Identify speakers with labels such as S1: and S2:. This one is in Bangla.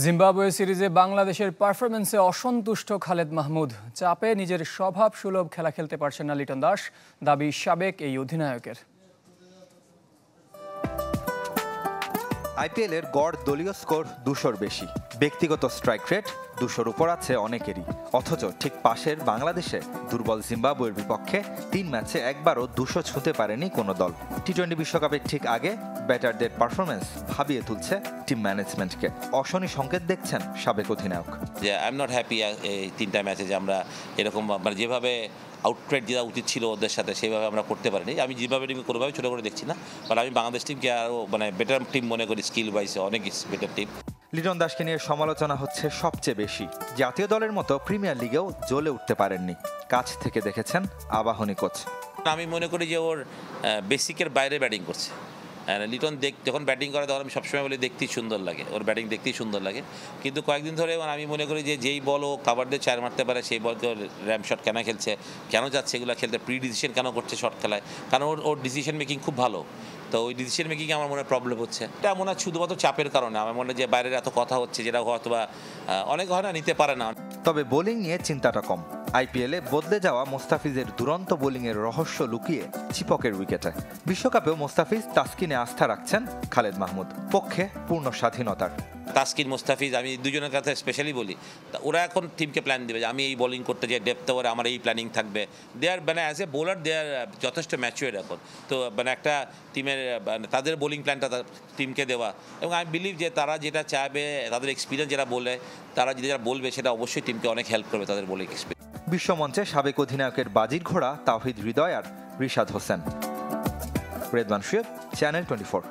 S1: জিম্বাবুয়ে সিরিজে বাংলাদেশের পারফরম্যান্সে অসন্তুষ্ট খালেদ মাহমুদ। চাপে নিজের স্বভাব সুলভ খেলা খেলতে পারছেন না লিটন দাস, দাবি সাবেক এই অধিনায়কের।
S2: আইপিএলের গড় দলীয় স্কোর 200-র বেশি, ব্যক্তিগত স্ট্রাইক রেট 200-র উপর আছে অনেকেরই। অথচ ঠিক পাশের বাংলাদেশে দুর্বল জিম্বাবুয়ের বিপক্ষে 3 ম্যাচে একবারও 200 ছুঁতে পারেনি কোনো দল। টি-20 বিশ্বকাপের ঠিক আগে ব্যাটারদের পারফরমেন্স ভাবিয়ে তুলছে টিম ম্যানেজমেন্টকে। অশনি সংকেত দেখছেন সাবেক অধিনায়ক।
S3: যে আই এম নট হ্যাপি এই 3টা ম্যাচে যে আমরা এরকম মানে যেভাবে আউটরেট দেওয়া উচিত ছিল ওদের সাথে সেভাবে আমরা করতে পারিনি। আমি যেভাবে টিমকে কোনোভাবে ছোটো করে দেখছি না, বাট আমি বাংলাদেশ টিমকে আরও মানে বেটার টিম মনে করি, স্কিল ওয়াইজে অনেক বেটার টিম।
S2: লিটন দাসকে নিয়ে সমালোচনা হচ্ছে সবচেয়ে বেশি। জাতীয় দলের মতো প্রিমিয়ার লিগেও জ্বলে উঠতে পারেননি। কাছ থেকে দেখেছেন আবাহনী কোচ।
S3: আমি মনে করি যে ওর বেসিকের বাইরে ব্যাটিং করছে। লিটন যখন ব্যাটিং করে তখন আমি সবসময় বলি দেখতেই সুন্দর লাগে, ওর ব্যাটিং দেখতেই সুন্দর লাগে। কিন্তু কয়েকদিন ধরে আমি মনে করি যে যেই বল ও কাভার দিয়ে 4 মারতে পারে সেই বলকে র্যাম শট কেন খেলছে, কেন যাচ্ছে এগুলো খেলতে, প্রি ডিসিশন কেন করছে শর্ট খেলায়, কারণ ওর ডিসিশন মেকিং খুব ভালো। তো ওই ডিসিশন মেকিংয়ে আমার মনে হয় প্রবলেম হচ্ছে। এটা মনে হয় শুধুমাত্র চাপের কারণে। আমার মনে হয় যে বাইরের এত কথা হচ্ছে যেটা হয়তো বা অনেক হয় না, নিতে পারে না।
S2: তবে বোলিং নিয়ে চিন্তাটা কম। আইপিএলে বদলে যাওয়া মোস্তাফিজের দুরন্ত বোলিংয়ের রহস্য লুকিয়ে চিপকের উইকেটে। বিশ্বকাপেও মোস্তাফিজ তাসকিনে আস্থা রাখছেন খালেদ মাহমুদ, পক্ষে পূর্ণ স্বাধীনতার।
S3: তাসকিন মোস্তাফিজ আমি দুজনের কথা স্পেশালি বলি, মানে এখন টিমকে প্ল্যান দেবে যে আমি এই বোলিং করতে যাই, ডেপথ ওভারে আমার এই প্ল্যানিং থাকবে। দে আর মানে অ্যাজ এ বোলার দে আর যথেষ্ট ম্যাচুয়ার এখন। তো মানে একটা টিমের তাদের বোলিং প্ল্যানটা টিমকে দেওয়া, এবং আমি বিলিভ যে তারা যেটা চাইবে, তাদের এক্সপিরিয়েন্স যেটা বলে, তারা যেটা বলবে সেটা অবশ্যই টিমকে অনেক হেল্প করবে তাদের বোলিং এক্সপিরিয়েন্স।
S2: বিশ্বমঞ্চে সাবেক অধিনায়কের বাজির ঘোড়া তাওহিদ হৃদয় আর রিশাদ হোসেন। রেদওয়ান শুয়েব, চ্যানেল 24।